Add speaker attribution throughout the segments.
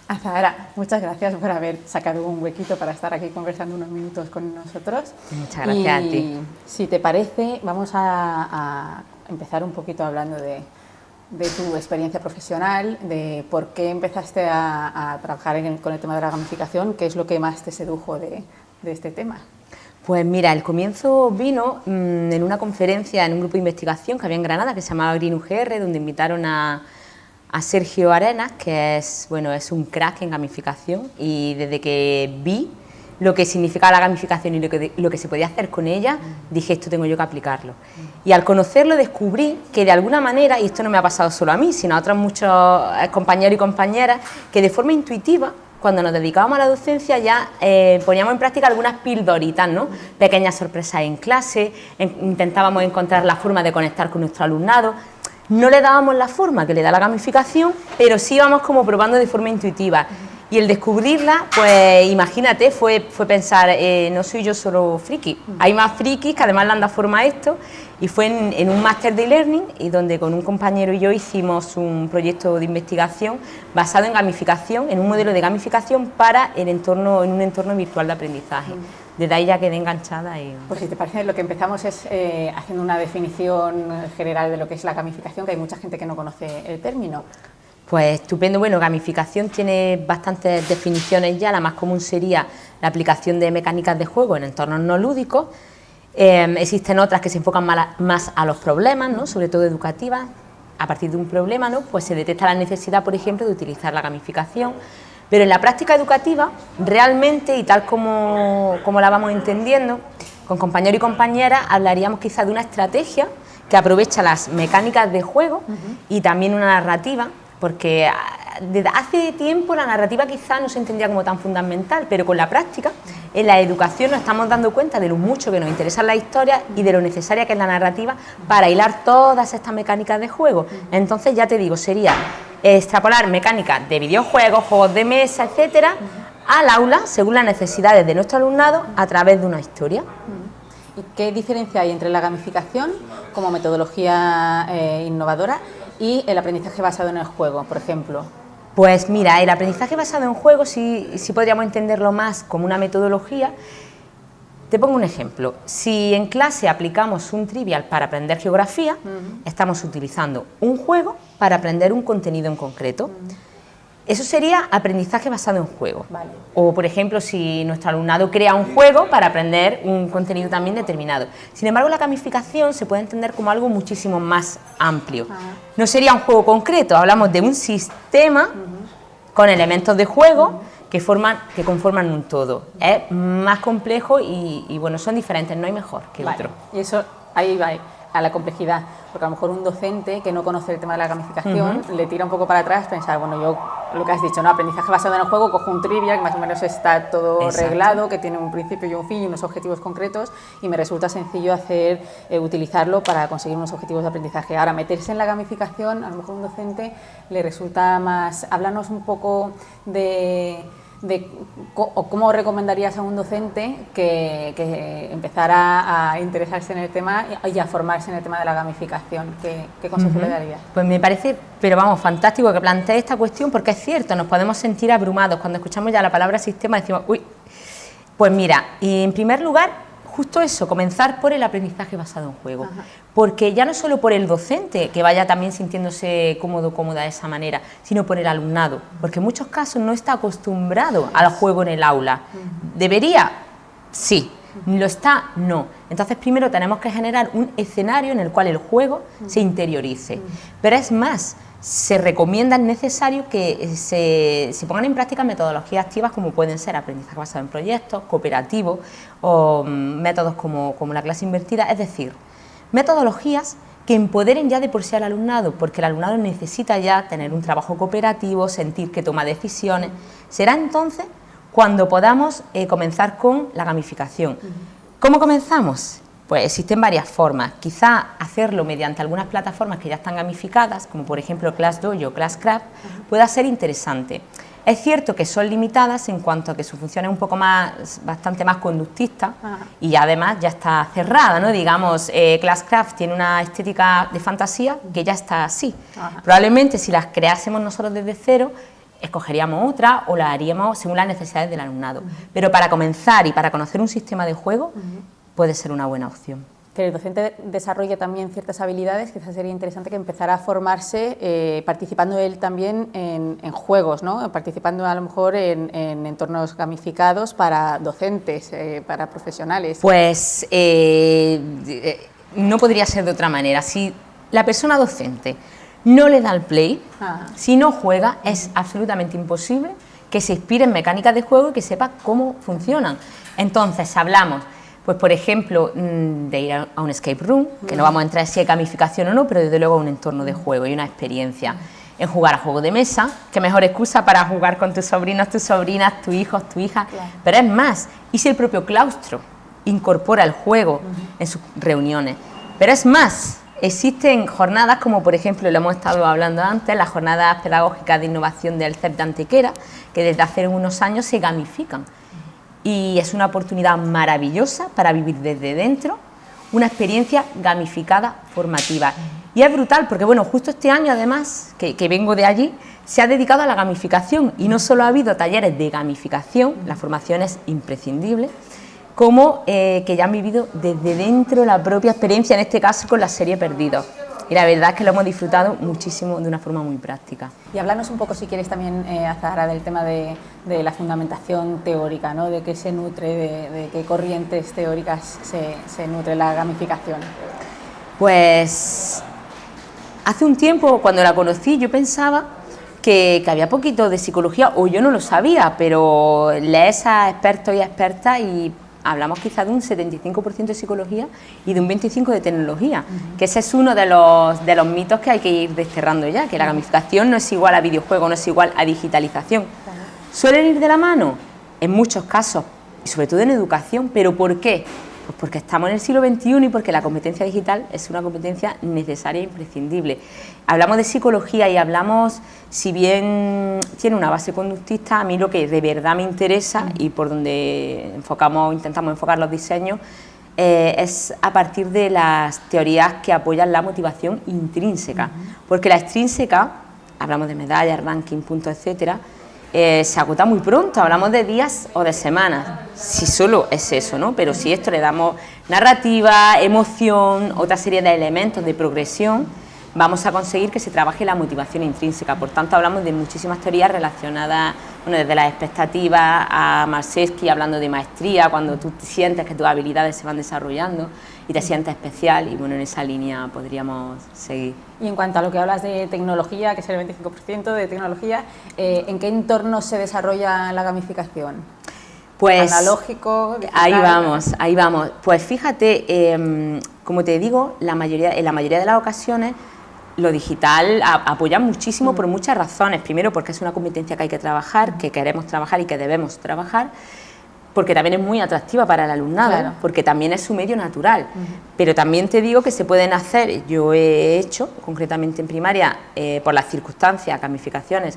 Speaker 1: Azahara, muchas gracias por haber sacado un huequito para estar aquí conversando unos minutos con nosotros.
Speaker 2: Muchas gracias a ti.
Speaker 1: Si te parece, vamos a empezar un poquito hablando de tu experiencia profesional, de por qué empezaste a trabajar con el tema de la gamificación, qué es lo que más te sedujo de este tema.
Speaker 2: Pues mira, el comienzo vino en una conferencia en un grupo de investigación que había en Granada, que se llamaba Green UGR, donde invitaron a Sergio Arenas, que es un crack en gamificación, y desde que vi lo que significaba la gamificación y lo que se podía hacer con ella, dije, esto tengo yo que aplicarlo. Y al conocerlo descubrí que de alguna manera, y esto no me ha pasado solo a mí, sino a otros muchos compañeros y compañeras, que de forma intuitiva, cuando nos dedicábamos a la docencia ya poníamos en práctica algunas pildoritas, ¿no? Pequeñas sorpresas en clase, intentábamos encontrar la forma de conectar con nuestro alumnado. No le dábamos la forma que le da la gamificación, pero sí íbamos como probando de forma intuitiva. Y el descubrirla, pues imagínate, fue pensar, no soy yo solo friki, hay más frikis que además le han dado forma a esto, y fue en un máster de e-learning, y donde con un compañero y yo hicimos un proyecto de investigación basado en gamificación, en un modelo de gamificación para en un entorno virtual de aprendizaje. Desde ahí ya quedé enganchada.
Speaker 1: Pues si te parece, lo que empezamos es haciendo una definición general de lo que es la gamificación, que hay mucha gente que no conoce el término.
Speaker 2: Pues estupendo. Bueno, gamificación tiene bastantes definiciones ya. La más común sería la aplicación de mecánicas de juego en entornos no lúdicos. Existen otras que se enfocan más a los problemas, ¿no? Sobre todo educativas. A partir de un problema, ¿no? Pues se detecta la necesidad, por ejemplo, de utilizar la gamificación. Pero en la práctica educativa, realmente, y tal como la vamos entendiendo, con compañeros y compañeras hablaríamos quizá de una estrategia que aprovecha las mecánicas de juego y también una narrativa, porque desde hace tiempo la narrativa quizá no se entendía como tan fundamental, pero con la práctica, en la educación nos estamos dando cuenta de lo mucho que nos interesan las historias y de lo necesaria que es la narrativa para hilar todas estas mecánicas de juego. Entonces, ya te digo, sería extrapolar mecánicas de videojuegos, juegos de mesa, etcétera, al aula según las necesidades de nuestro alumnado a través de una historia.
Speaker 1: ¿Y qué diferencia hay entre la gamificación como metodología innovadora y el aprendizaje basado en el juego, por ejemplo?
Speaker 2: Pues mira, el aprendizaje basado en juego sí podríamos entenderlo más como una metodología. Te pongo un ejemplo. Si en clase aplicamos un trivial para aprender geografía, estamos utilizando un juego para aprender un contenido en concreto. Eso sería aprendizaje basado en juego.
Speaker 1: Vale.
Speaker 2: O, por ejemplo, si nuestro alumnado crea un juego para aprender un contenido también determinado. Sin embargo, la gamificación se puede entender como algo muchísimo más amplio. No sería un juego concreto, hablamos de un sistema con elementos de juego que conforman un todo. Es más complejo y bueno, son diferentes, no hay mejor que otro.
Speaker 1: Y eso, ahí va a la complejidad, porque a lo mejor un docente que no conoce el tema de la gamificación le tira un poco para atrás, pensar, bueno, yo, lo que has dicho, ¿no? Aprendizaje basado en el juego, cojo un trivia que más o menos está todo reglado, que tiene un principio y un fin y unos objetivos concretos, y me resulta sencillo utilizarlo para conseguir unos objetivos de aprendizaje. Ahora, meterse en la gamificación, a lo mejor a un docente le resulta más. Háblanos un poco de cómo recomendarías a un docente que empezara a interesarse en el tema y a formarse en el tema de la gamificación. ¿Qué consejo le darías?
Speaker 2: Pues me parece, pero vamos, fantástico que plantees esta cuestión, porque es cierto, nos podemos sentir abrumados cuando escuchamos ya la palabra sistema, decimos, uy. Pues mira, y en primer lugar, justo eso, comenzar por el aprendizaje basado en juego. Porque ya no solo por el docente, que vaya también sintiéndose cómodo, cómoda de esa manera, sino por el alumnado, porque en muchos casos no está acostumbrado al juego en el aula. ¿Debería? Sí. ¿Lo está? No. Entonces primero tenemos que generar un escenario en el cual el juego se interiorice. Pero es más, se recomienda, es necesario que se pongan en práctica metodologías activas como pueden ser aprendizaje basado en proyectos, cooperativos o métodos como la clase invertida, es decir, metodologías que empoderen ya de por sí al alumnado, porque el alumnado necesita ya tener un trabajo cooperativo, sentir que toma decisiones. Será entonces cuando podamos comenzar con la gamificación. ¿Cómo comenzamos? Pues existen varias formas. Quizá hacerlo mediante algunas plataformas que ya están gamificadas, como por ejemplo ClassDojo o Classcraft, pueda ser interesante. Es cierto que son limitadas en cuanto a que su función es un poco más, bastante más conductista y además ya está cerrada, ¿no? Digamos, Classcraft tiene una estética de fantasía que ya está así. Probablemente si las creásemos nosotros desde cero, escogeríamos otra o la haríamos según las necesidades del alumnado. Pero para comenzar y para conocer un sistema de juego puede ser una buena opción.
Speaker 1: Que el docente desarrolle también ciertas habilidades, quizás sería interesante que empezara a formarse participando él también en juegos, ¿no? Participando a lo mejor en entornos gamificados para docentes, para profesionales.
Speaker 2: Pues no podría ser de otra manera. Si la persona docente no le da el play, si no juega, es absolutamente imposible que se inspire en mecánicas de juego y que sepa cómo funcionan. Entonces hablamos, pues por ejemplo, de ir a un escape room, que no vamos a entrar si hay gamificación o no, pero desde luego un entorno de juego y una experiencia. En jugar a juegos de mesa, qué mejor excusa para jugar con tus sobrinos, tus sobrinas, tus hijos, tu hija. Claro. Pero es más, y si el propio claustro incorpora el juego en sus reuniones. Pero es más, existen jornadas como por ejemplo, lo hemos estado hablando antes, las jornadas pedagógicas de innovación del CEP de Antequera, que desde hace unos años se gamifican. Y es una oportunidad maravillosa para vivir desde dentro una experiencia gamificada formativa. Y es brutal porque, bueno, justo este año además, que vengo de allí, se ha dedicado a la gamificación y no solo ha habido talleres de gamificación, la formación es imprescindible, como que ya han vivido desde dentro la propia experiencia, en este caso con la serie Perdidos. Y la verdad es que lo hemos disfrutado muchísimo de una forma muy práctica.
Speaker 1: Y háblanos un poco, si quieres, también, Azahara, del tema de la fundamentación teórica, ¿no? De qué se nutre, de qué corrientes teóricas se nutre la gamificación.
Speaker 2: Pues hace un tiempo, cuando la conocí, yo pensaba que había poquito de psicología, o yo no lo sabía, pero lees a expertos y expertas y hablamos quizá de un 75% de psicología y de un 25% de tecnología, que ese es uno de los mitos que hay que ir desterrando ya, que la gamificación no es igual a videojuego, no es igual a digitalización. ¿Suelen ir de la mano? En muchos casos, y sobre todo en educación, ¿pero por qué? Pues porque estamos en el siglo XXI y porque la competencia digital es una competencia necesaria e imprescindible. Hablamos de psicología y hablamos, si bien tiene una base conductista, a mí lo que de verdad me interesa y por donde intentamos enfocar los diseños es a partir de las teorías que apoyan la motivación intrínseca, porque la extrínseca, hablamos de medallas, ranking, puntos, etcétera, se agota muy pronto, hablamos de días o de semanas, si solo es eso, ¿no? Pero si esto le damos narrativa, emoción, otra serie de elementos de progresión, vamos a conseguir que se trabaje la motivación intrínseca. Por tanto, hablamos de muchísimas teorías relacionadas, bueno, desde las expectativas a Marczewski, hablando de maestría, cuando tú sientes que tus habilidades se van desarrollando y te sientes especial, y bueno, en esa línea podríamos seguir.
Speaker 1: Y en cuanto a lo que hablas de tecnología, que es el 25% de tecnología, ¿en qué entorno se desarrolla la gamificación?
Speaker 2: Pues
Speaker 1: analógico, digital.
Speaker 2: Ahí vamos. Pues fíjate, como te digo, en la mayoría de las ocasiones lo digital apoya muchísimo por muchas razones. Primero, porque es una competencia que hay que trabajar, que queremos trabajar y que debemos trabajar, porque también es muy atractiva para el alumnado, claro, porque también es su medio natural. Pero también te digo que se pueden hacer, yo he hecho, concretamente en primaria, por las circunstancias, gamificaciones,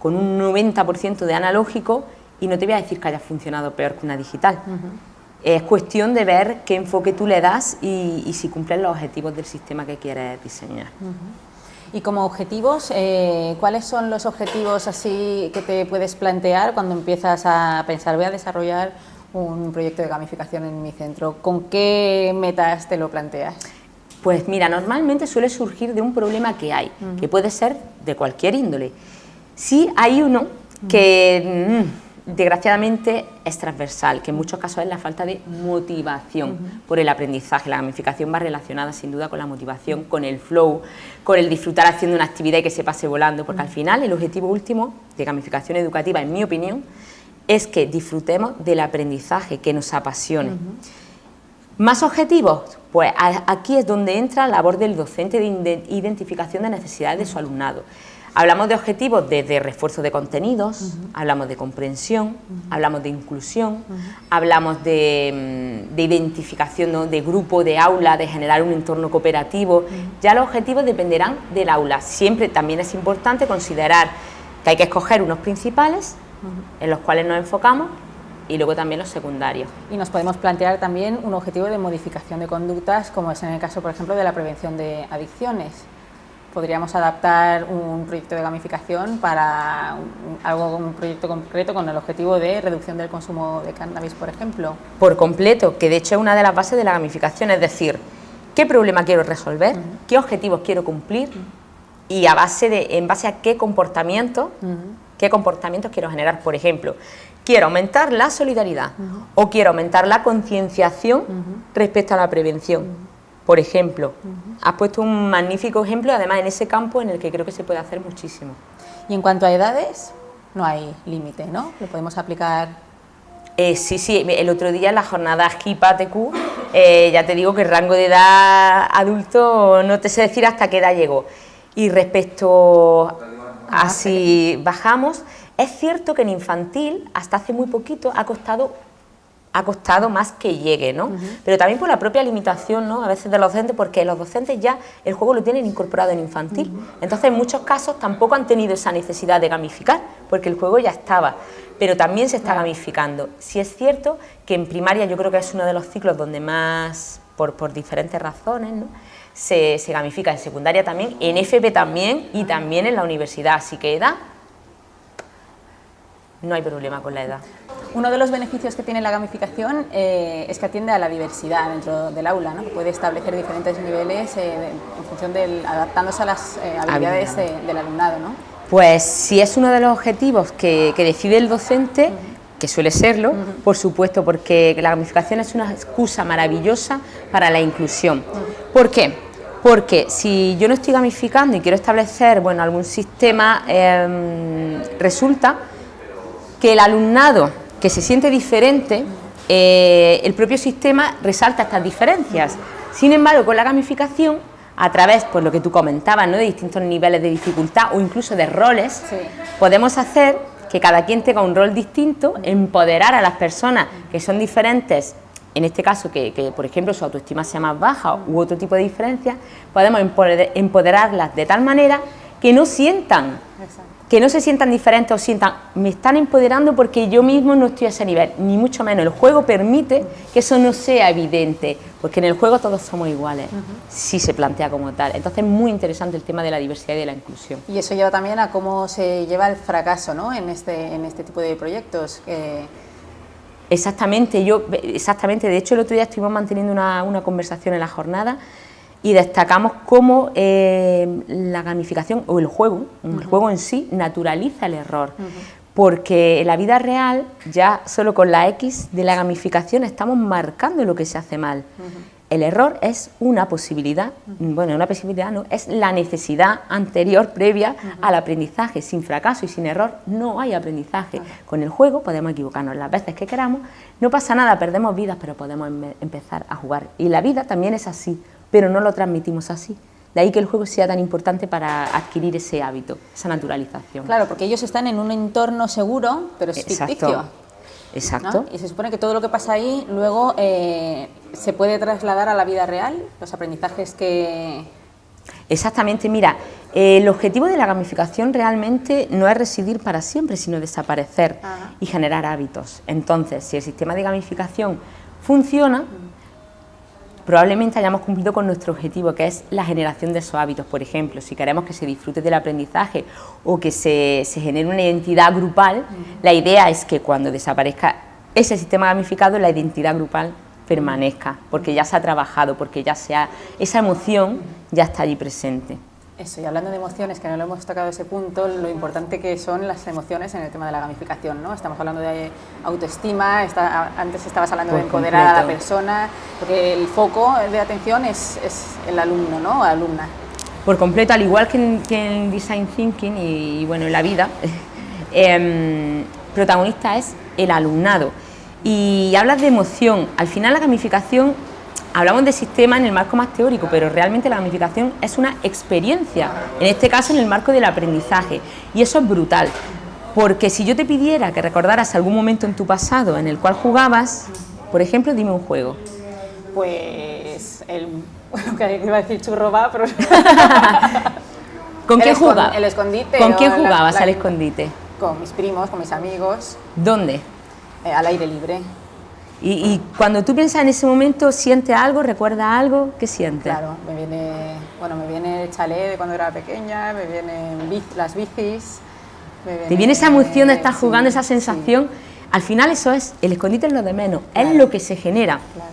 Speaker 2: con un 90% de analógico, y no te voy a decir que haya funcionado peor que una digital. Es cuestión de ver qué enfoque tú le das y si cumplen los objetivos del sistema que quieres diseñar.
Speaker 1: Y como objetivos, ¿cuáles son los objetivos así que te puedes plantear cuando empiezas a pensar, voy a desarrollar un proyecto de gamificación en mi centro? ¿Con qué metas te lo planteas?
Speaker 2: Pues mira, normalmente suele surgir de un problema que hay, que puede ser de cualquier índole. Sí hay uno que desgraciadamente es transversal, que en muchos casos es la falta de motivación por el aprendizaje. La gamificación va relacionada sin duda con la motivación, con el flow, con el disfrutar haciendo una actividad y que se pase volando, porque al final el objetivo último de gamificación educativa, en mi opinión, es que disfrutemos del aprendizaje, que nos apasione. ¿Más objetivos? Pues aquí es donde entra la labor del docente de identificación de necesidades de su alumnado. Hablamos de objetivos desde refuerzo de contenidos, hablamos de comprensión, hablamos de inclusión, hablamos de identificación, ¿no?, de grupo, de aula, de generar un entorno cooperativo. Ya los objetivos dependerán del aula. Siempre también es importante considerar que hay que escoger unos principales en los cuales nos enfocamos y luego también los secundarios.
Speaker 1: Y nos podemos plantear también un objetivo de modificación de conductas, como es en el caso, por ejemplo, de la prevención de adicciones. podríamos adaptar un proyecto de gamificación para un proyecto concreto con el objetivo de reducción del consumo de cannabis, por ejemplo.
Speaker 2: Por completo, que de hecho es una de las bases de la gamificación, es decir, qué problema quiero resolver, qué objetivos quiero cumplir y en base a qué comportamientos quiero generar. Por ejemplo, quiero aumentar la solidaridad o quiero aumentar la concienciación respecto a la prevención. Por ejemplo, has puesto un magnífico ejemplo, además en ese campo en el que creo que se puede hacer muchísimo.
Speaker 1: Y en cuanto a edades, no hay límite, ¿no? Lo podemos aplicar.
Speaker 2: Sí, el otro día en la jornada HIPA-TQ, ya te digo que el rango de edad adulto no te sé decir hasta qué edad llegó. Y respecto a si bajamos, es cierto que en infantil, hasta hace muy poquito, ha costado más que llegue, ¿no? Pero también por la propia limitación, ¿no? A veces de los docentes, porque los docentes ya el juego lo tienen incorporado en infantil. Entonces, en muchos casos tampoco han tenido esa necesidad de gamificar, porque el juego ya estaba, pero también se está gamificando. Sí es cierto que en primaria yo creo que es uno de los ciclos donde más, por diferentes razones, ¿no?, se gamifica, en secundaria también, en FP también y también en la universidad, así que edad, no hay problema con la edad.
Speaker 1: Uno de los beneficios que tiene la gamificación es que atiende a la diversidad dentro del aula, ¿no? Puede establecer diferentes niveles en función adaptándose a las habilidades del alumnado, ¿no?
Speaker 2: Pues si es uno de los objetivos que decide el docente, que suele serlo, por supuesto, porque la gamificación es una excusa maravillosa para la inclusión. ¿Por qué? Porque si yo no estoy gamificando y quiero establecer, bueno, algún sistema, resulta que el alumnado que se siente diferente, el propio sistema resalta estas diferencias. Sin embargo, con la gamificación, a través, pues lo que tú comentabas, ¿no?, de distintos niveles de dificultad o incluso de roles, podemos hacer que cada quien tenga un rol distinto, empoderar a las personas que son diferentes, en este caso que por ejemplo su autoestima sea más baja u otro tipo de diferencias, podemos empoderarlas de tal manera que no sientan, que no se sientan diferentes o sientan, me están empoderando porque yo mismo no estoy a ese nivel, ni mucho menos. El juego permite que eso no sea evidente, porque en el juego todos somos iguales, si se plantea como tal. Entonces es muy interesante el tema de la diversidad y de la inclusión.
Speaker 1: Y eso lleva también a cómo se lleva el fracaso, ¿no?, en este tipo de proyectos.
Speaker 2: Exactamente, de hecho el otro día estuvimos manteniendo una conversación en la jornada y destacamos cómo la gamificación o el juego en sí naturaliza el error, porque en la vida real ya solo con la X de la gamificación estamos marcando lo que se hace mal. El error es una posibilidad, bueno, una posibilidad no, es la necesidad anterior, previa al aprendizaje. Sin fracaso y sin error no hay aprendizaje. Con el juego podemos equivocarnos las veces que queramos, no pasa nada, perdemos vidas, pero podemos empezar a jugar. Y la vida también es así, pero no lo transmitimos así. De ahí que el juego sea tan importante para adquirir ese hábito, esa naturalización.
Speaker 1: Claro, porque ellos están en un entorno seguro, pero es ficticio.
Speaker 2: Exacto.
Speaker 1: ¿No? Y se supone que todo lo que pasa ahí luego se puede trasladar a la vida real, los aprendizajes que...
Speaker 2: Exactamente, mira, el objetivo de la gamificación realmente no es residir para siempre, sino desaparecer y generar hábitos. Entonces, si el sistema de gamificación funciona, probablemente hayamos cumplido con nuestro objetivo, que es la generación de esos hábitos. Por ejemplo, si queremos que se disfrute del aprendizaje o que se genere una identidad grupal, la idea es que cuando desaparezca ese sistema gamificado, la identidad grupal permanezca, porque ya se ha trabajado, porque ya esa emoción ya está allí presente.
Speaker 1: Eso, y hablando de emociones, que no lo hemos tocado ese punto, lo importante que son las emociones en el tema de la gamificación, ¿no? Estamos hablando de autoestima, antes estabas hablando de empoderar a la persona, porque el foco de atención es el alumno, ¿no? O alumna.
Speaker 2: Por completo, al igual que en Design Thinking y bueno, en la vida, protagonista es el alumnado. Y hablas de emoción, al final la gamificación... Hablamos de sistema en el marco más teórico, pero realmente la gamificación es una experiencia, en este caso en el marco del aprendizaje, y eso es brutal, porque si yo te pidiera que recordaras algún momento en tu pasado en el cual jugabas, por ejemplo, dime un juego.
Speaker 1: Pues que iba a decir churroba, pero...
Speaker 2: ¿Con quién jugabas?
Speaker 1: El escondite.
Speaker 2: ¿Con quién jugabas al escondite?
Speaker 1: Con mis primos, con mis amigos.
Speaker 2: ¿Dónde?
Speaker 1: Al aire libre.
Speaker 2: Y cuando tú piensas en ese momento, ¿sientes algo, recuerdas algo? ¿Qué sientes?
Speaker 1: Claro, me viene el chalet de cuando era pequeña, me vienen las bicis.
Speaker 2: Te viene esa emoción de estar jugando,
Speaker 1: sí,
Speaker 2: esa sensación. Sí. Al final eso es, el escondite es lo de menos,
Speaker 1: claro,
Speaker 2: es lo que se genera.
Speaker 1: Claro.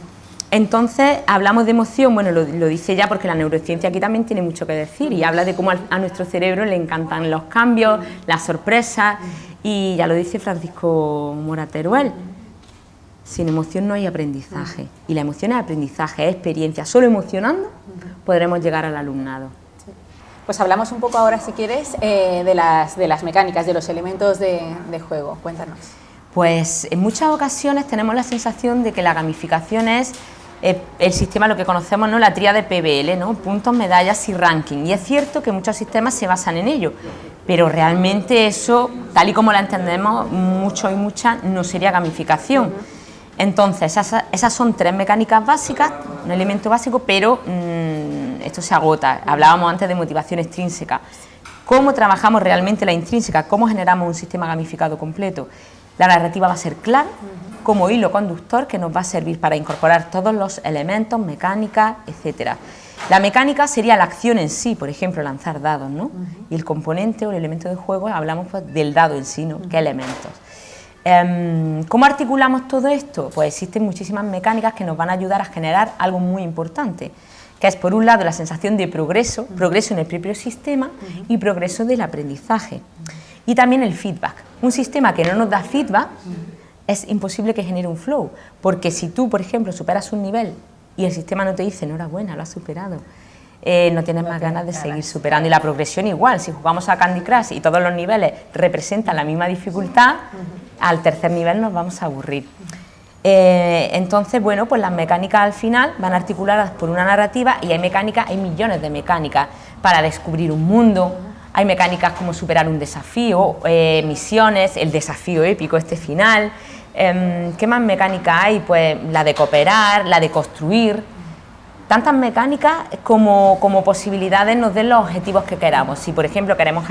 Speaker 2: Entonces, hablamos de emoción, bueno, lo dice ya porque la neurociencia aquí también tiene mucho que decir y habla de cómo a nuestro cerebro le encantan los cambios, las sorpresas, y ya lo dice Francisco Mora Teruel, sin emoción no hay aprendizaje, y la emoción es aprendizaje, es experiencia, solo emocionando podremos llegar al alumnado.
Speaker 1: Pues hablamos un poco ahora, si quieres, de las mecánicas, de los elementos de juego, cuéntanos.
Speaker 2: Pues en muchas ocasiones tenemos la sensación de que la gamificación es el sistema, lo que conocemos, ¿no?, la tríade PBL, ¿no?, puntos, medallas y ranking, y es cierto que muchos sistemas se basan en ello, pero realmente eso, tal y como la entendemos, muchos y muchas, no sería gamificación. Entonces, esas son 3 mecánicas básicas, un elemento básico, pero esto se agota. Hablábamos antes de motivación extrínseca. ¿Cómo trabajamos realmente la intrínseca? ¿Cómo generamos un sistema gamificado completo? La narrativa va a ser clara como hilo conductor que nos va a servir para incorporar todos los elementos, mecánicas, etcétera. La mecánica sería la acción en sí, por ejemplo, lanzar dados, ¿no? Y el componente o el elemento de juego, hablamos pues del dado en sí, ¿no? ¿Qué elementos? ¿Cómo articulamos todo esto? Pues existen muchísimas mecánicas que nos van a ayudar a generar algo muy importante, que es, por un lado, la sensación de progreso en el propio sistema y progreso del aprendizaje. Y también el feedback. Un sistema que no nos da feedback es imposible que genere un flow, porque si tú, por ejemplo, superas un nivel y el sistema no te dice enhorabuena, lo has superado, no tienes más ganas de seguir superando. Y la progresión igual, si jugamos a Candy Crush y todos los niveles representan la misma dificultad, al tercer nivel nos vamos a aburrir. Entonces, bueno, pues las mecánicas al final van articuladas por una narrativa, y hay millones de mecánicas para descubrir un mundo. Hay mecánicas como superar un desafío, misiones, el desafío épico, este final. ¿Qué más mecánica hay? Pues la de cooperar, la de construir. Tantas mecánicas como posibilidades nos den los objetivos que queramos. Si, por ejemplo, queremos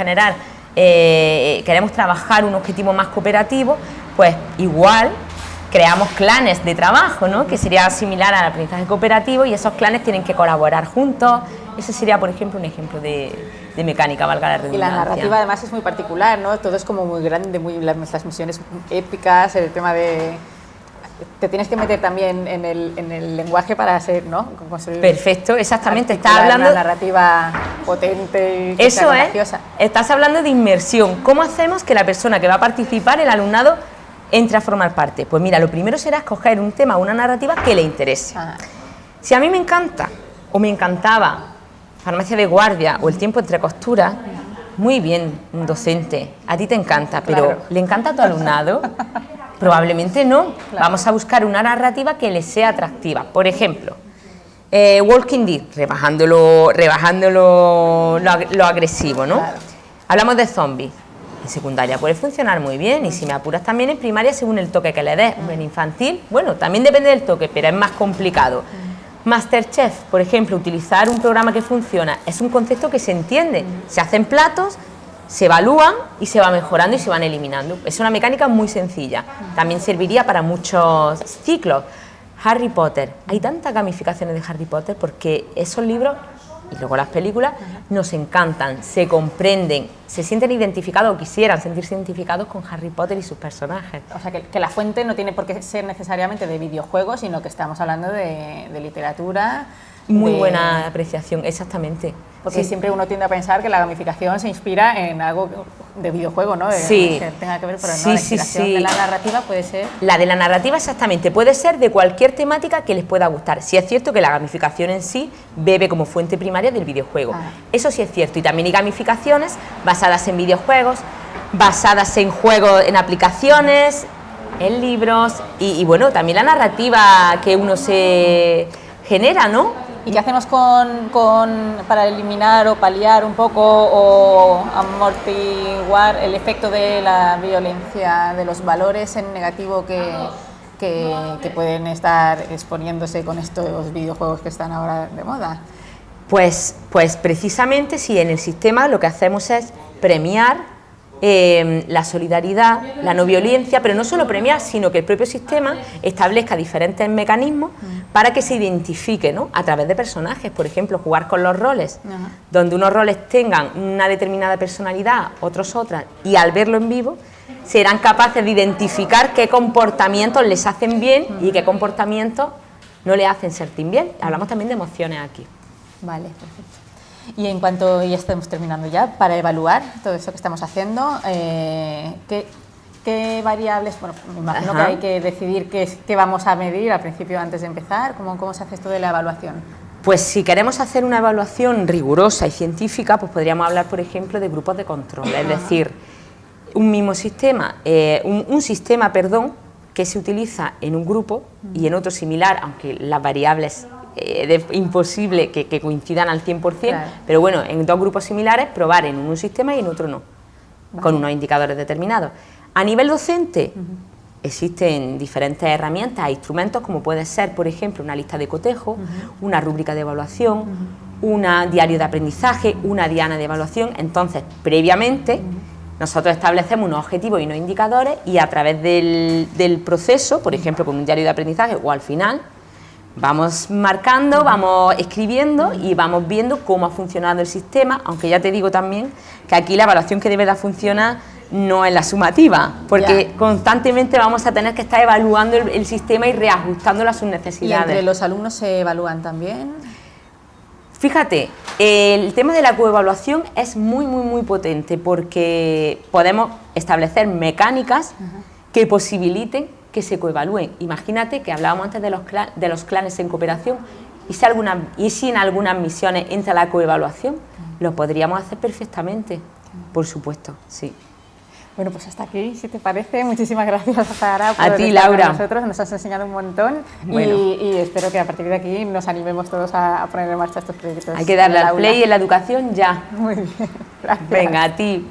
Speaker 2: trabajar un objetivo más cooperativo, pues igual creamos clanes de trabajo, ¿no?, que sería similar al aprendizaje cooperativo, y esos clanes tienen que colaborar juntos. Ese sería, por ejemplo, un ejemplo de mecánica, valga la redundancia.
Speaker 1: Y la narrativa además es muy particular, ¿no? Todo es como muy grande, las misiones épicas, el tema de... Te tienes que meter también en el lenguaje para hacer, ¿no? Construir.
Speaker 2: Perfecto, exactamente. Estás hablando
Speaker 1: una narrativa potente y que
Speaker 2: eso
Speaker 1: sea contagiosa.
Speaker 2: Estás hablando de inmersión. ¿Cómo hacemos que la persona que va a participar, el alumnado, entre a formar parte? Pues mira, lo primero será escoger un tema o una narrativa que le interese. Si a mí me encanta o me encantaba Farmacia de Guardia o El tiempo entre costuras, muy bien, un docente, a ti te encanta, pero
Speaker 1: claro,
Speaker 2: ¿le encanta a tu alumnado? Probablemente no. Claro. Vamos a buscar una narrativa que le sea atractiva. Por ejemplo, Walking Dead, rebajando lo agresivo, ¿no? Claro. Hablamos de zombies. En secundaria puede funcionar muy bien, y si me apuras también en primaria según el toque que le des. En infantil, bueno, también depende del toque, pero es más complicado. Masterchef, por ejemplo, utilizar un programa que funciona, es un concepto que se entiende. Se hacen platos, se evalúan y se va mejorando y se van eliminando. Es una mecánica muy sencilla. También serviría para muchos ciclos. Harry Potter. Hay tantas gamificaciones de Harry Potter porque esos libros, y luego las películas, nos encantan, se comprenden, se sienten identificados o quisieran sentirse identificados con Harry Potter y sus personajes.
Speaker 1: O sea, que la fuente no tiene por qué ser necesariamente de videojuegos, sino que estamos hablando de literatura.
Speaker 2: Muy buena apreciación, exactamente.
Speaker 1: Porque siempre uno tiende a pensar que la gamificación se inspira en algo de videojuego, ¿no?
Speaker 2: Sí.
Speaker 1: Que tenga que ver, pero no, la inspiración de la narrativa puede ser...
Speaker 2: La de la narrativa, exactamente, puede ser de cualquier temática que les pueda gustar. Sí es cierto que la gamificación en sí bebe como fuente primaria del videojuego. Eso sí es cierto, y también hay gamificaciones basadas en videojuegos, basadas en juegos, en aplicaciones, en libros, y bueno, también la narrativa que uno se genera, ¿no?
Speaker 1: ¿Y qué hacemos para eliminar o paliar un poco o amortiguar el efecto de la violencia, de los valores en negativo que pueden estar exponiéndose con estos videojuegos que están ahora de moda?
Speaker 2: Pues precisamente sí, en el sistema lo que hacemos es premiar la solidaridad, la no violencia, pero no solo premiar, sino que el propio sistema establezca diferentes mecanismos para que se identifique, ¿no?, a través de personajes, por ejemplo, jugar con los roles, donde unos roles tengan una determinada personalidad, otros otras, y al verlo en vivo serán capaces de identificar qué comportamientos les hacen bien y qué comportamientos no les hacen sentir bien. Hablamos también de emociones aquí.
Speaker 1: Vale, perfecto. Y en cuanto ya estemos terminando ya, para evaluar todo eso que estamos haciendo, ¿qué variables? Bueno, me imagino que hay que decidir qué vamos a medir al principio antes de empezar. ¿Cómo se hace esto de la evaluación?
Speaker 2: Pues si queremos hacer una evaluación rigurosa y científica, pues podríamos hablar, por ejemplo, de grupos de control, es decir, un mismo sistema, un sistema que se utiliza en un grupo y en otro similar, aunque las variables es imposible que coincidan al 100%, claro. Pero bueno, en dos grupos similares probar en un sistema y en otro no, con unos indicadores determinados. A nivel docente, existen diferentes herramientas e instrumentos, como puede ser, por ejemplo, una lista de cotejo, una rúbrica de evaluación, un diario de aprendizaje, una diana de evaluación. Entonces, previamente, nosotros establecemos unos objetivos y unos indicadores y a través del proceso, por ejemplo, con un diario de aprendizaje o al final, vamos marcando, vamos escribiendo y vamos viendo cómo ha funcionado el sistema, aunque ya te digo también que aquí la evaluación que debe de funcionar no es la sumativa, porque constantemente vamos a tener que estar evaluando el sistema y reajustándolo a sus necesidades.
Speaker 1: ¿Y entre los alumnos se evalúan también?
Speaker 2: Fíjate, el tema de la coevaluación es muy potente porque podemos establecer mecánicas que posibiliten que se coevalúen. Imagínate que hablábamos antes de los clanes en cooperación y si en algunas misiones entra la coevaluación, lo podríamos hacer perfectamente, por supuesto, sí.
Speaker 1: Bueno, pues hasta aquí, si te parece. Muchísimas gracias, Sara, por
Speaker 2: a ti,
Speaker 1: estar
Speaker 2: Laura.
Speaker 1: con nosotros. Nos has enseñado un montón
Speaker 2: bueno.
Speaker 1: y espero que a partir de aquí nos animemos todos a poner en marcha estos proyectos.
Speaker 2: Hay que darle al play en la educación ya.
Speaker 1: Muy bien, gracias.
Speaker 2: Venga, a ti.